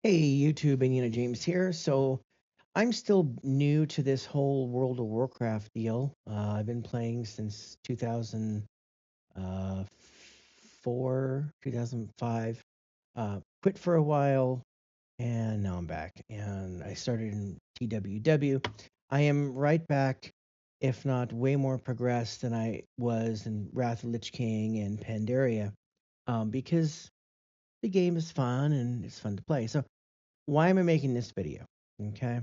Hey, YouTube, Indiana James here. So I'm still new to this whole World of Warcraft deal. I've been playing since 2004, 2005. Quit for a while, and now I'm back. And I started in TWW. I am right back, if not way more progressed than I was in Wrath of Lich King and Pandaria, because the game is fun and it's fun to play. So why am I making this video? Okay.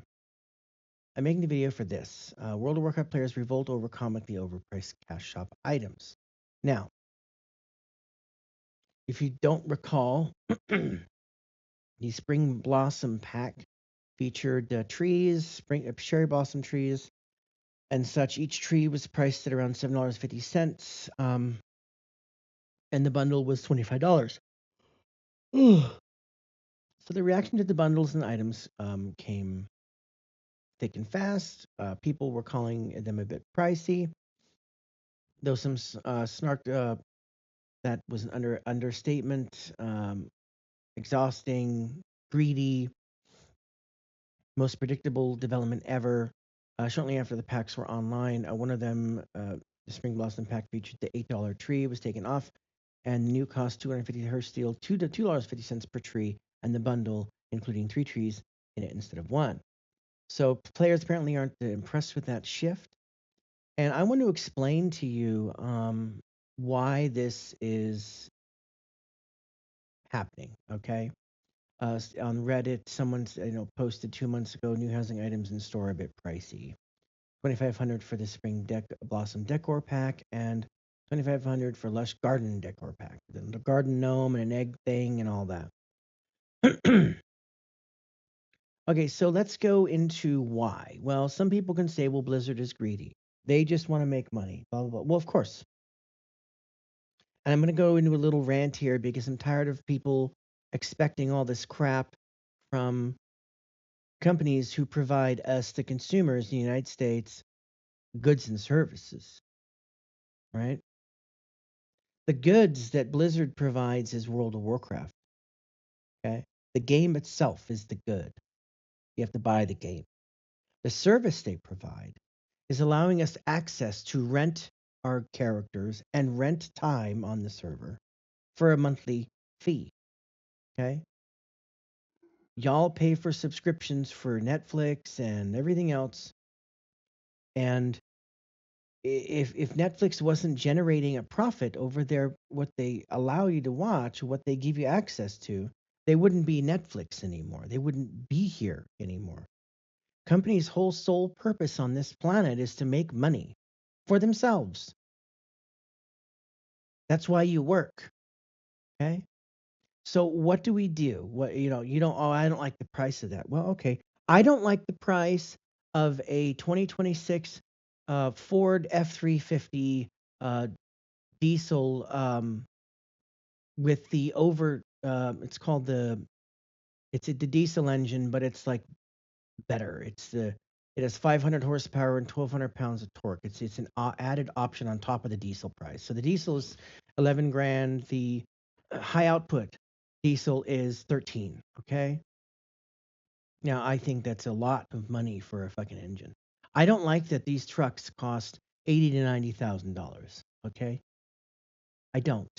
I'm making the video for this. World of Warcraft players revolt over comically overpriced cash shop items. Now, if you don't recall, the Spring Blossom pack featured trees, spring cherry blossom trees, and such. Each tree was priced at around $7.50, and the bundle was $25. So the reaction to the bundles and items came thick and fast. People were calling them a bit pricey, though some snark that was an understatement. Exhausting, greedy, most predictable development ever. Shortly after the packs were online, one of them, the Spring Blossom pack, featured the $8 tree was taken off, and the new cost 250 hertz steel, $2.50 per tree, and the bundle, including three trees in it instead of one. So players apparently aren't impressed with that shift. And I want to explain to you why this is happening. Okay, on Reddit, someone's posted 2 months ago, new housing items in store a bit pricey. 2,500 for the spring blossom decor pack and 2,500 for lush garden decor pack. The garden gnome and an egg thing and all that. Okay, so let's go into why. Well, some people can say, well, Blizzard is greedy. They just want to make money. Blah blah blah. Well, of course. And I'm going to go into a little rant here because I'm tired of people expecting all this crap from companies who provide us, the consumers in the United States, goods and services, right? The goods that Blizzard provides is World of Warcraft, okay? The game itself is the good. You have to buy the game. The service they provide is allowing us access to rent our characters and rent time on the server for a monthly fee, okay? Y'all pay for subscriptions for Netflix and everything else, and if Netflix wasn't generating a profit over their what they allow you to watch, what they give you access to, they wouldn't be Netflix anymore. They wouldn't be here anymore. Companies' whole sole purpose on this planet is to make money for themselves. That's why you work. Okay? So what do we do? What you don't oh, I don't like the price of that. Well, okay. I don't like the price of a 2026 Ford F350 uh, diesel with the over it's called the diesel engine, but it's like better. It has 500 horsepower and 1,200 pounds of torque. It's an added option on top of the diesel price. So the diesel is 11 grand. The high output diesel is 13. Okay. Now I think that's a lot of money for a fucking engine. I don't like that these trucks cost 80 to $90,000. Okay, I don't,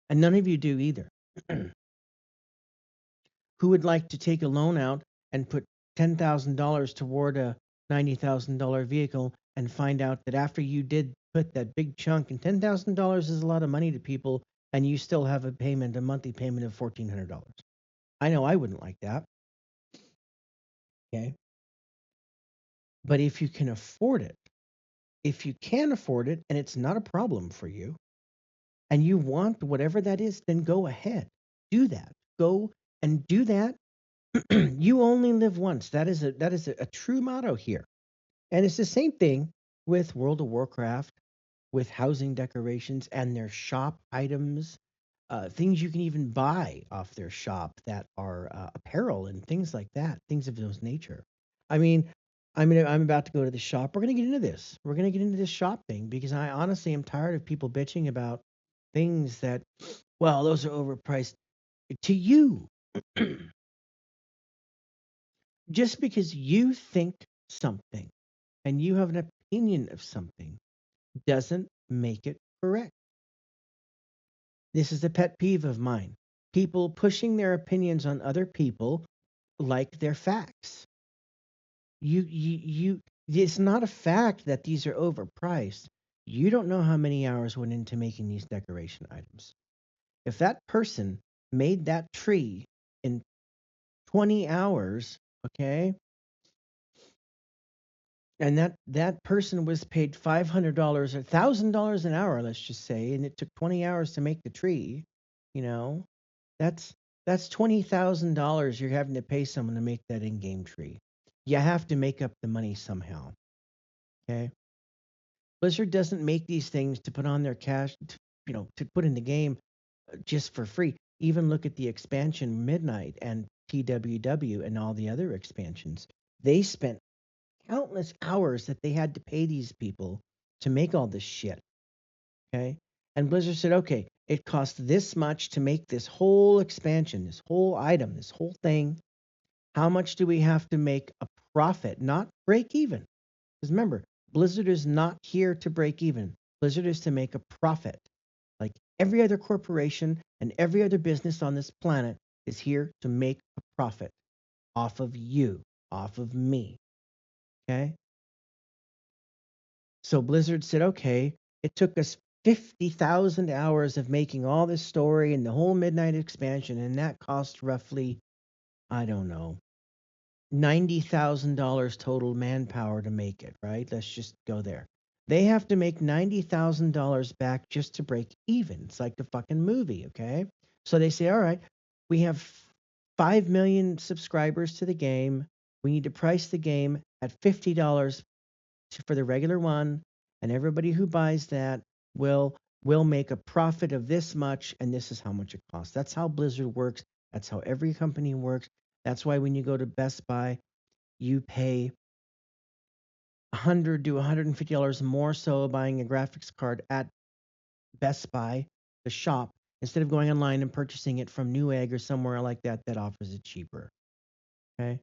and none of you do either. Who would like to take a loan out and put $10,000 toward a $90,000 vehicle and find out that after you did put that big chunk, and $10,000 is a lot of money to people, and you still have a monthly payment of $1,400? I know I wouldn't like that. Okay. But if you can afford it, if you can afford it and it's not a problem for you, and you want whatever that is, then go ahead. Do that. Go and do that. You only live once. That is a true motto here. And it's the same thing with World of Warcraft, with housing decorations and their shop items, things you can even buy off their shop that are apparel and things like that, things of those nature. I mean, I'm about to go to the shop. We're gonna get into this. We're gonna get into this shop thing because I honestly am tired of people bitching about things that, well, those are overpriced to you. Just because you think something and you have an opinion of something doesn't make it correct. This is a pet peeve of mine. People pushing their opinions on other people like they're facts. You it's not a fact that these are overpriced. You don't know how many hours went into making these decoration items. If that person made that tree in 20 hours, okay, and that person was paid $500 or $1,000 an hour, let's just say, and it took 20 hours to make the tree, you know, that's $20,000 you're having to pay someone to make that in-game tree. You have to make up the money somehow. Okay. Blizzard doesn't make these things to put on their cash, to put in the game just for free. Even look at the expansion Midnight and TWW and all the other expansions. They spent countless hours that they had to pay these people to make all this shit. Okay. And Blizzard said, okay, it costs this much to make this whole expansion, this whole item, this whole thing. How much do we have to make a profit, not break even? Because remember, Blizzard is not here to break even. Blizzard is to make a profit. Like every other corporation and every other business on this planet is here to make a profit off of you, off of me. Okay? So Blizzard said, okay, it took us 50,000 hours of making all this story and the whole Midnight expansion, and that cost roughly, I don't know, $90,000 total manpower to make it, right? Let's just go there. They have to make $90,000 back just to break even. It's like a fucking movie, okay? So they say, all right, we have 5 million subscribers to the game. We need to price the game at $50 for the regular one, and everybody who buys that will make a profit of this much, and this is how much it costs. That's how Blizzard works. That's how every company works. That's why when you go to Best Buy, you pay $100 to $150 more so buying a graphics card at Best Buy, the shop, instead of going online and purchasing it from Newegg or somewhere like that that offers it cheaper. Okay?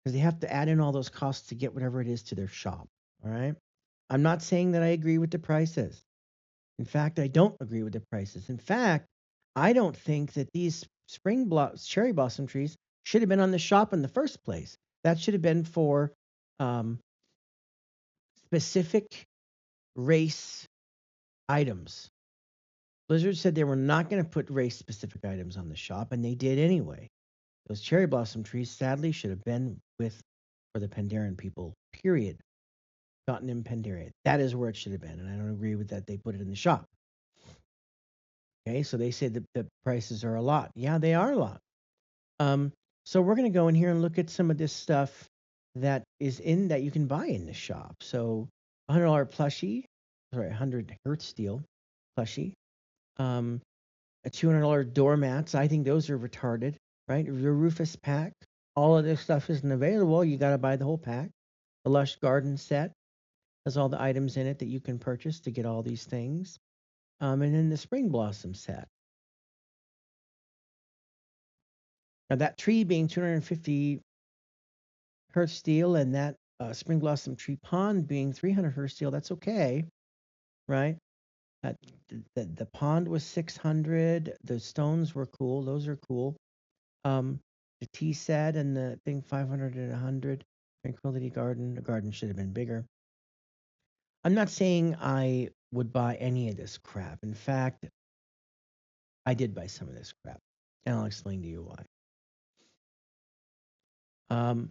Because they have to add in all those costs to get whatever it is to their shop. All right? I'm not saying that I agree with the prices. In fact, I don't agree with the prices. In fact, I don't think that these cherry blossom trees should have been on the shop in the first place. That should have been for um, specific race items. Blizzard said they were not going to put race specific items on the shop, and they did anyway. Those cherry blossom trees sadly should have been with for the Pandaren people, period. Gotten in Pandaria. That is where it should have been, and I don't agree with that. They put it in the shop. Okay, so they say that the prices are a lot. Yeah, they are a lot. Um, so we're going to go in here and look at some of this stuff that is in that you can buy in the shop. So $100 plushie, sorry, 100 Hertz steel plushie, a $200 doormats. I think those are retarded, right? Your Rufus pack, all of this stuff isn't available. You got to buy the whole pack. The Lush Garden set has all the items in it that you can purchase to get all these things. And then the Spring Blossom set. Now that tree being 250 Hertz steel and that Spring Blossom tree pond being 300 Hertz steel, that's okay, right? That the pond was 600. The stones were cool. Those are cool. The tea set and the thing 500 and 100. Tranquility Garden. The garden should have been bigger. I'm not saying I would buy any of this crap. In fact, I did buy some of this crap, and I'll explain to you why. Um,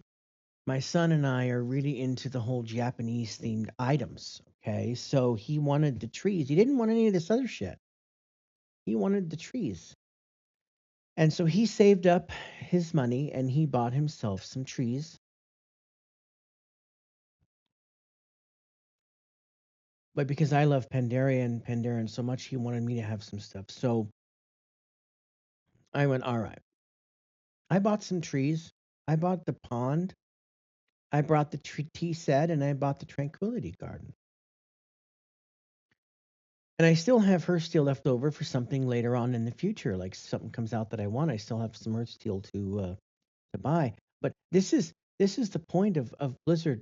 my son and I are really into the whole Japanese themed items. Okay, so he wanted the trees. He didn't want any of this other shit. He wanted the trees. And so he saved up his money and he bought himself some trees. But because I love Pandaria and Pandaren so much, he wanted me to have some stuff. So I went, all right. I bought some trees. I bought the pond. I brought the tea set and I bought the Tranquility Garden. And I still have her steel left over for something later on in the future. Like something comes out that I want, I still have some her steel to buy. But this is This is the point of Blizzard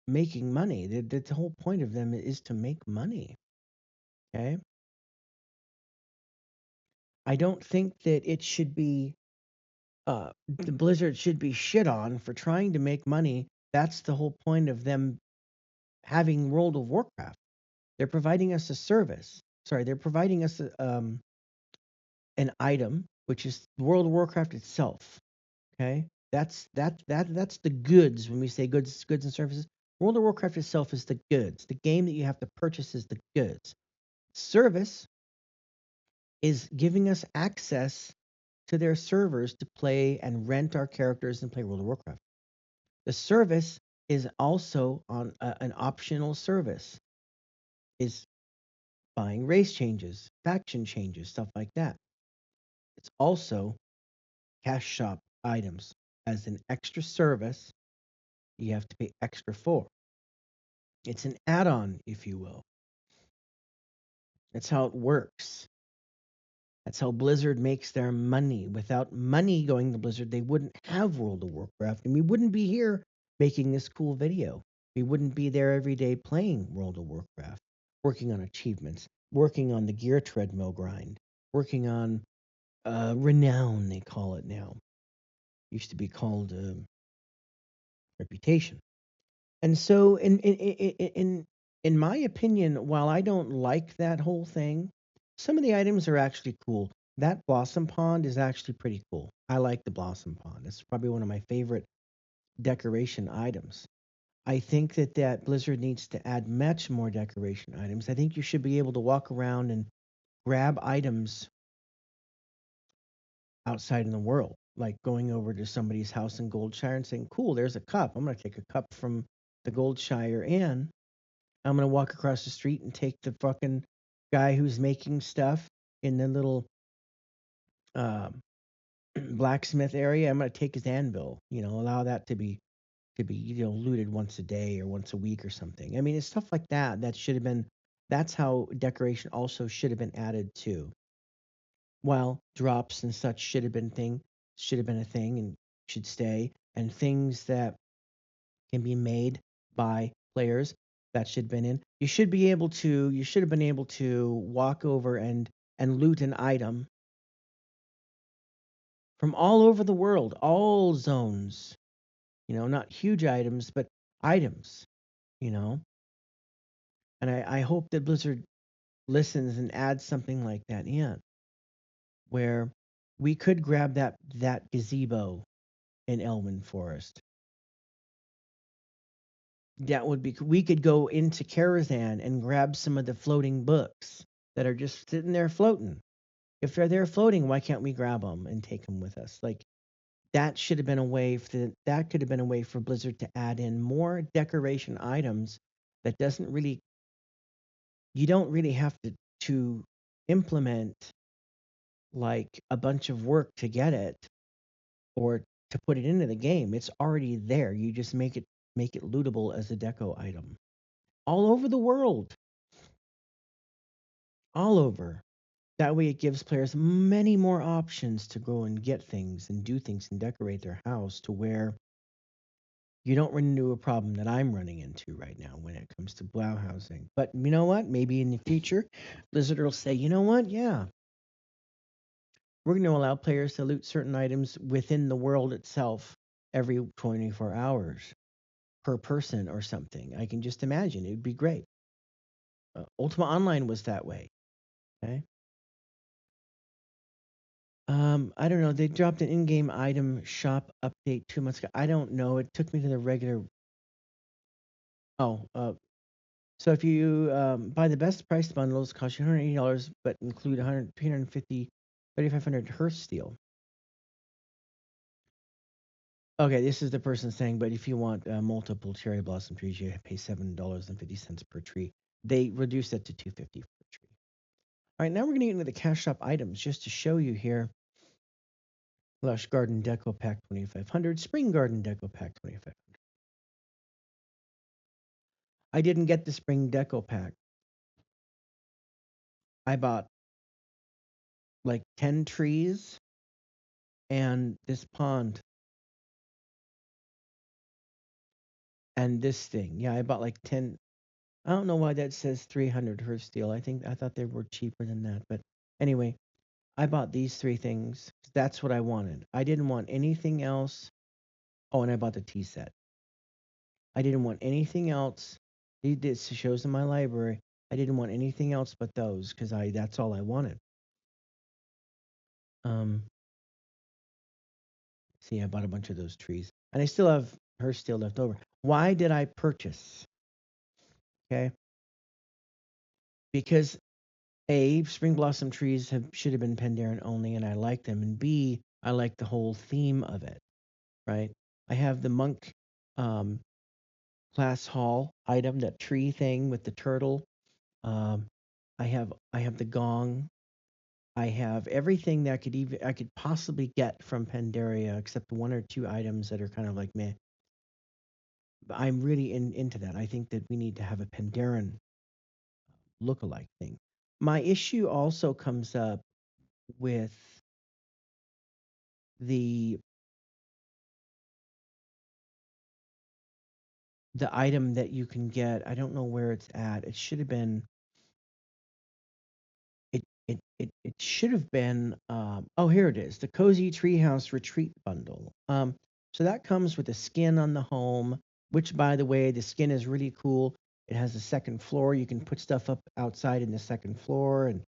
making money. The whole point of them is to make money. Okay. I don't think that it should be the Blizzard should be shit on for trying to make money. That's the whole point of them having World of Warcraft. They're providing us a service. Sorry, they're providing us an item, which is World of Warcraft itself. Okay, that's the goods. When we say goods and services, World of Warcraft itself is the goods. The game that you have to purchase is the goods. Service is giving us access to their servers to play and rent our characters and play World of Warcraft. The service is also on an optional service, is buying race changes, faction changes, stuff like that. It's also cash shop items as an extra service you have to pay extra for. It's an add-on, if you will. That's how it works. That's how Blizzard makes their money. Without money going to Blizzard, they wouldn't have World of Warcraft, and we wouldn't be here making this cool video. We wouldn't be there every day playing World of Warcraft, working on achievements, working on the gear treadmill grind, working on renown, they call it now. Used to be called reputation. And so, in my opinion, while I don't like that whole thing, some of the items are actually cool. That blossom pond is actually pretty cool. I like the blossom pond. It's probably one of my favorite decoration items. I think that Blizzard needs to add much more decoration items. I think you should be able to walk around and grab items outside in the world, like going over to somebody's house in Goldshire and saying, "Cool, there's a cup. I'm going to take a cup from the Goldshire Inn. I'm gonna walk across the street and take the fucking guy who's making stuff in the little uh, blacksmith area. I'm gonna take his anvil. Allow that to be looted once a day or once a week or something. I mean, it's stuff like that that should have been. That's how decoration also should have been added too. While drops and such should have been a thing and should stay, and things that can be made by players that should have been in. You should have been able to walk over and loot an item from all over the world, all zones. Not huge items, but items. You know, and I hope that Blizzard listens and adds something like that in, where we could grab that gazebo in Elwyn Forest. That would be. We could go into Karazhan and grab some of the floating books that are just sitting there floating. If they're there floating, why can't we grab them and take them with us? Like that should have been a way for that could have been a way for Blizzard to add in more decoration items that doesn't really you don't really have to implement like a bunch of work to get it or to put it into the game. It's already there. You just make it lootable as a deco item all over the world, all over. That way, it gives players many more options to go and get things and do things and decorate their house to where you don't run into a problem that I'm running into right now when it comes to Blau housing. But you know what? Maybe in the future, Blizzard will say, you know what? Yeah, we're going to allow players to loot certain items within the world itself every 24 hours per person or something. I can just imagine. It would be great. Ultima Online was that way. Okay. I don't know. They dropped an in-game item shop update 2 months ago. I don't know. It took me to the regular. Oh, so if you buy the best price bundles, cost you $180, but include 100, 350, 3,500 Hearth steel. Okay, this is the person saying, but if you want multiple cherry blossom trees, you pay $7.50 per tree. They reduced that to $2.50 per tree. All right, now we're going to get into the cash shop items just to show you here. Lush Garden Deco Pack 2500, Spring Garden Deco Pack 2500. I didn't get the Spring Deco Pack. I bought like 10 trees and this pond. and this thing. Yeah, I bought like 10. I don't know why that says 300 hertz steel. I thought they were cheaper than that, but anyway, I bought these three things. That's what I wanted. I didn't want anything else. Oh, and I bought the tea set. I didn't want anything else. This shows in my library. I didn't want anything else but those because I that's all I wanted. Um, See, I bought a bunch of those trees, and I still have her steel left over. Why did I purchase? Okay, because A, spring blossom trees should have been Pandaren only, and I like them. And B, I like the whole theme of it, right? I have the monk um, class hall item, that tree thing with the turtle. Um, I have the gong. I have everything that I could possibly get from Pandaria, except one or two items that are kind of like meh. But I'm really into that. I think that we need to have a Pandaren lookalike thing. My issue also comes up with the the item that you can get. I don't know where it's at. It should have been it should have been oh, here it is. The Cozy Treehouse Retreat Bundle. So that comes with a skin on the home, which by the way, the skin is really cool. It has a second floor. You can put stuff up outside in the second floor, and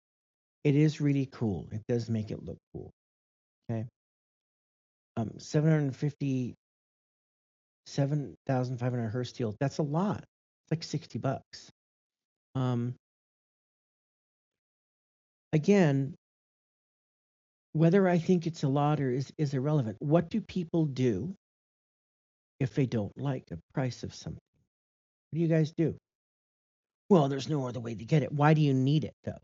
it is really cool. It does make it look cool. Okay. 750 7,500 Hertz steel. That's a lot. It's like $60. Um, Again, whether I think it's a lot or is irrelevant. What do people do if they don't like the price of something? What do you guys do? Well, there's no other way to get it. Why do you need it though?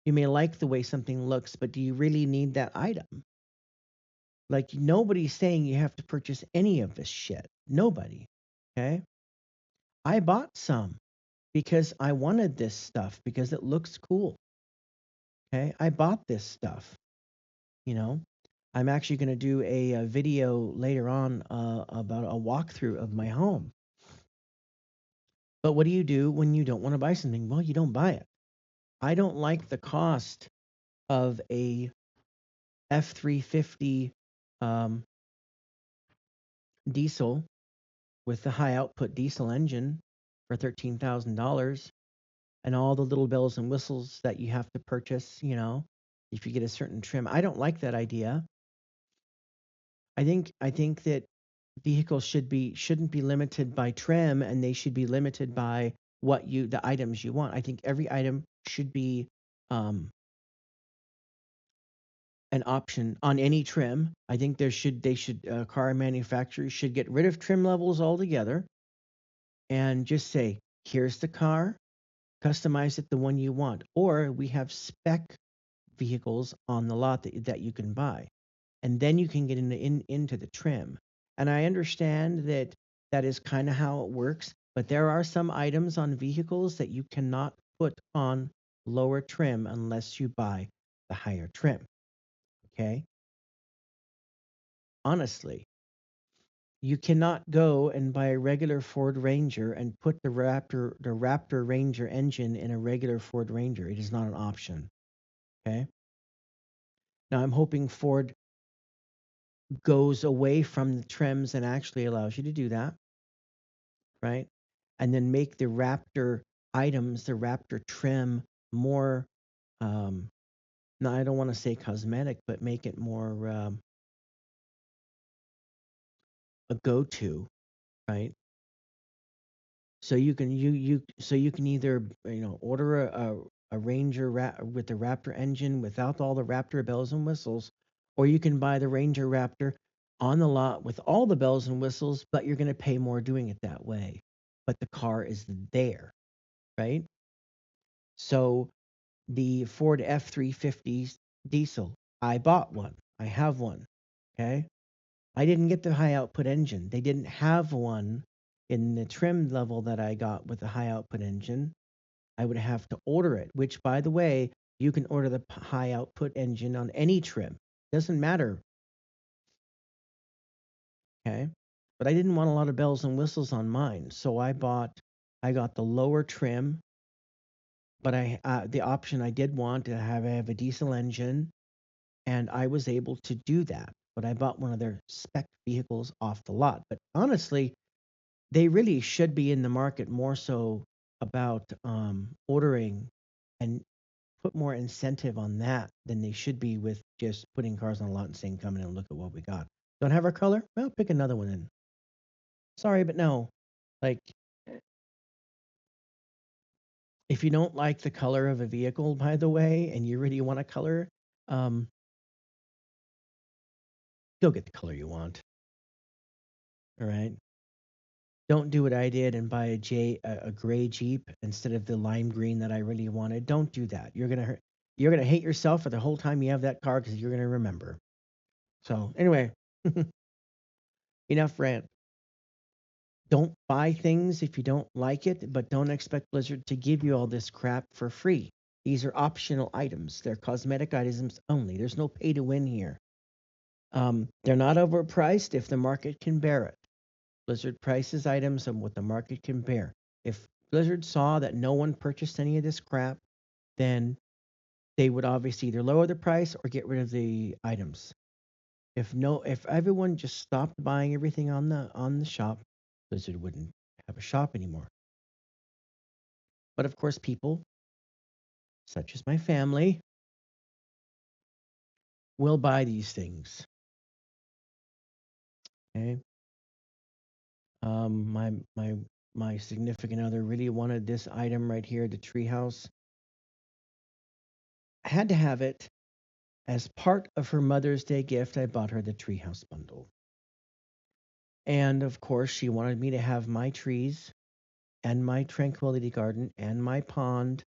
You may like the way something looks, but do you really need that item? Like nobody's saying you have to purchase any of this shit. Nobody. Okay? I bought some because I wanted this stuff because it looks cool. Okay? I bought this stuff, you know. I'm actually going to do a video later on about a walkthrough of my home. But what do you do when you don't want to buy something? Well, you don't buy it. I don't like the cost of a F350 um, diesel with the high output diesel engine for $13,000 and all the little bells and whistles that you have to purchase, if you get a certain trim. I don't like that idea. I think that vehicles shouldn't be limited by trim, and they should be limited by the items you want. I think every item should be um, an option on any trim. I think car manufacturers should get rid of trim levels altogether and just say, here's the car, customize it the one you want. Or we have spec vehicles on the lot that you can buy. And then you can get into the trim. And I understand that that is kind of how it works, but there are some items on vehicles that you cannot put on lower trim unless you buy the higher trim. Okay? Honestly, you cannot go and buy a regular Ford Ranger and put the Raptor Ranger engine in a regular Ford Ranger. It is not an option. Okay? Now I'm hoping Ford goes away from the trims and actually allows you to do that, right? And then make the Raptor items, the Raptor trim more now I don't want to say cosmetic, but make it more a go-to, right? So you can either order a Ranger with the Raptor engine without all the Raptor bells and whistles, or you can buy the Ranger Raptor on the lot with all the bells and whistles, but you're going to pay more doing it that way. But the car is there, right? So the Ford F350 diesel, I bought one. I have one. Okay. I didn't get the high output engine. They didn't have one in the trim level that I got with the high output engine. I would have to order it, which, by the way, you can order the high output engine on any trim. Doesn't matter. Okay. but I didn't want a lot of bells and whistles on mine, so I got the lower trim, but the option I did want to have a diesel engine, and I was able to do that. But I bought one of their spec vehicles off the lot. But honestly, they really should be in the market more so about ordering and put more incentive on that than they should be with just putting cars on a lot and saying, "Come in and look at what we got." Don't have our color? Well, pick another one then. Sorry, but no. Like, if you don't like the color of a vehicle, by the way, and you really want a color, um, go get the color you want. All right. Don't do what I did and buy a gray Jeep instead of the lime green that I really wanted. Don't do that. You're gonna hate yourself for the whole time you have that car because you're gonna remember. So anyway, enough rant. Don't buy things if you don't like it, but don't expect Blizzard to give you all this crap for free. These are optional items. They're cosmetic items only. There's no pay to win here. They're not overpriced if the market can bear it. Blizzard prices items on what the market can bear. If Blizzard saw that no one purchased any of this crap, then they would obviously either lower the price or get rid of the items. If everyone just stopped buying everything on the shop, Blizzard wouldn't have a shop anymore. But of course, people such as my family will buy these things. Okay. My significant other really wanted this item right here, the treehouse. I had to have it as part of her Mother's Day gift. I bought her the treehouse bundle, and of course, she wanted me to have my trees and my tranquility garden and my pond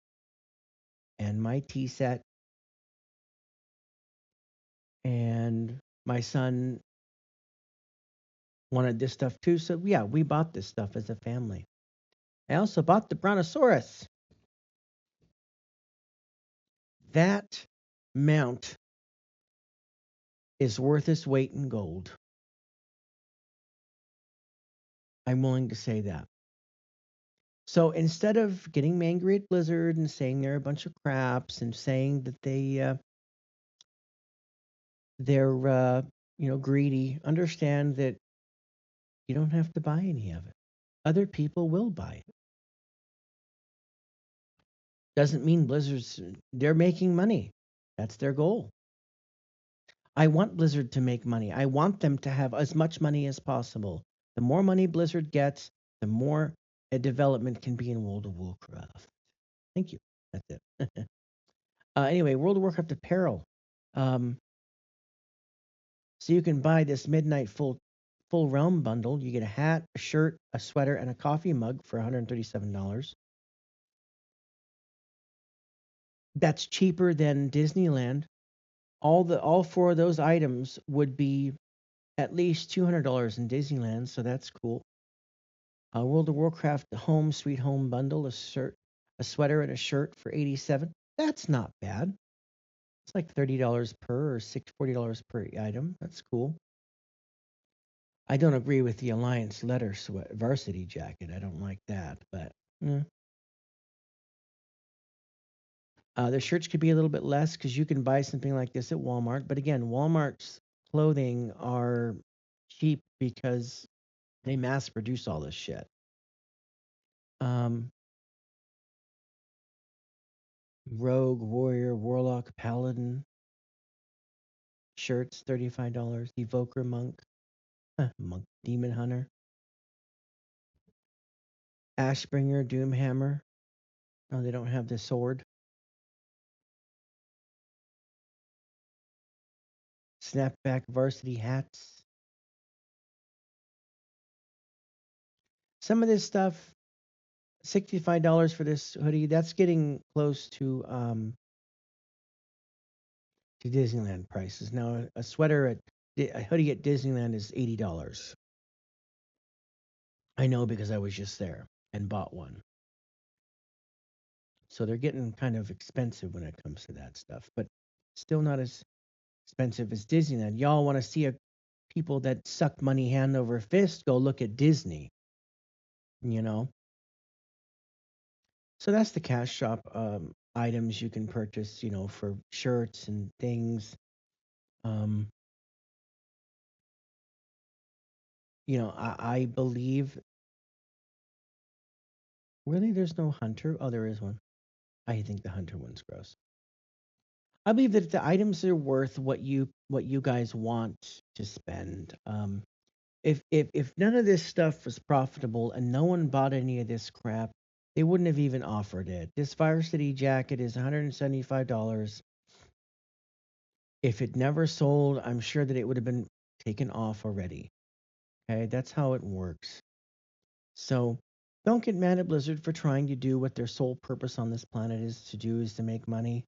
and my tea set, and my son wanted this stuff too. So yeah, we bought this stuff as a family. I also bought the brontosaurus. That mount is worth its weight in gold. I'm willing to say that. So instead of getting angry at Blizzard and saying they're a bunch of craps and saying that they're greedy, understand that you don't have to buy any of it. Other people will buy it. Doesn't mean Blizzard's they're making money. That's their goal. I want Blizzard to make money. I want them to have as much money as possible. The more money Blizzard gets, the more a development can be in World of Warcraft. Thank you. That's it. Anyway, World of Warcraft apparel. Um, so you can buy this midnight full realm bundle. You get a hat, a shirt, a sweater, and a coffee mug for $137. That's cheaper than Disneyland. All four of those items would be at least $200 in Disneyland, so that's cool. World of Warcraft Home Sweet Home bundle, a sweater, and a shirt for 87. That's not bad. It's like $30 per or $40 per item. That's cool. I don't agree with the Alliance letter varsity jacket. I don't like that, but eh. The shirts could be a little bit less because you can buy something like this at Walmart. But again, Walmart's clothing are cheap because they mass produce all this shit. Um, Rogue, Warrior, Warlock, Paladin shirts, $35. Evoker, Monk, Monk, Demon Hunter, Ashbringer, Doomhammer. No, they don't have the sword. Snapback varsity hats. Some of this stuff, $65 for this hoodie. That's getting close to Disneyland prices. Now, a hoodie at Disneyland is $80. I know because I was just there and bought one. So they're getting kind of expensive when it comes to that stuff, but still not as expensive as Disneyland. Y'all want to see a people that suck money hand over fist go look at Disney, you know. So that's the cash shop items you can purchase, for shirts and things. Um, I believe really there's no hunter. Oh, there is one. I think the hunter one's gross. I believe that the items are worth what you guys want to spend. If none of this stuff was profitable and no one bought any of this crap, they wouldn't have even offered it. This Fire City jacket is $175. If it never sold, I'm sure that it would have been taken off already. Okay, that's how it works. So don't get mad at Blizzard for trying to do what their sole purpose on this planet is to do, is to make money.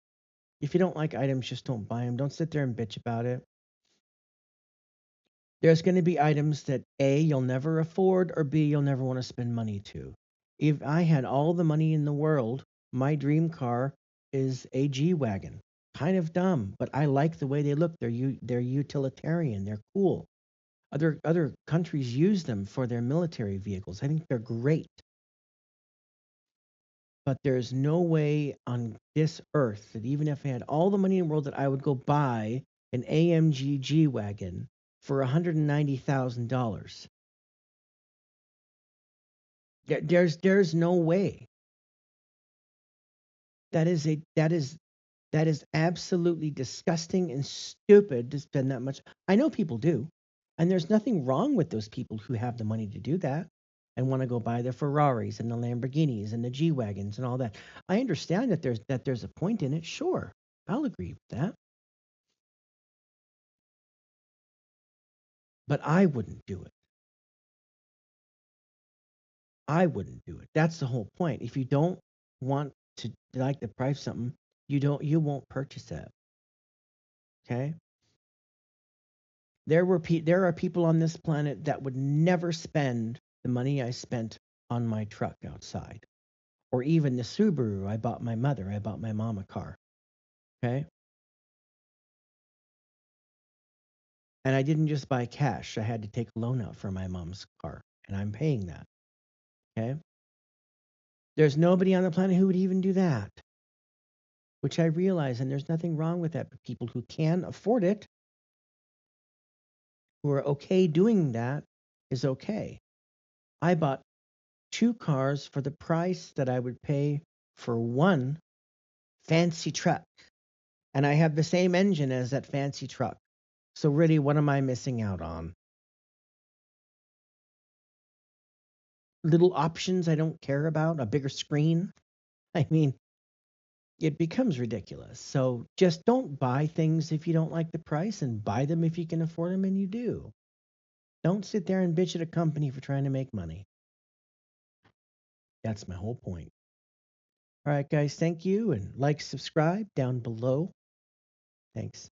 If you don't like items, just don't buy them. Don't sit there and bitch about it. There's going to be items that A, you'll never afford, or B, you'll never want to spend money to. If I had all the money in the world, my dream car is a G Wagon. Kind of dumb, but I like the way they look. They're utilitarian. They're cool. Other countries use them for their military vehicles. I think they're great. But there's no way on this earth that even if I had all the money in the world that I would go buy an AMG G Wagon for $190,000. There's no way. That is absolutely disgusting and stupid to spend that much. I know people do, and there's nothing wrong with those people who have the money to do that and want to go buy the Ferraris and the Lamborghinis and the G wagons and all that. I understand that there's a point in it. Sure, I'll agree with that, but I wouldn't do it. I wouldn't do it. That's the whole point. If you don't want to like the price of something, you won't purchase it. Okay. There are people on this planet that would never spend the money I spent on my truck outside, or even the Subaru I bought my mother. I bought my mom a car. Okay. And I didn't just buy cash. I had to take a loan out for my mom's car, and I'm paying that. Okay. There's nobody on the planet who would even do that, which I realize, and there's nothing wrong with that. But people who can afford it, who are okay doing that, is okay. I bought two cars for the price that I would pay for one fancy truck. And I have the same engine as that fancy truck. So really, what am I missing out on? Little options I don't care about, a bigger screen. I mean, it becomes ridiculous. So just don't buy things if you don't like the price, and buy them if you can afford them, and you do. Don't sit there and bitch at a company for trying to make money. That's my whole point. All right, guys, thank you. And like, subscribe down below. Thanks.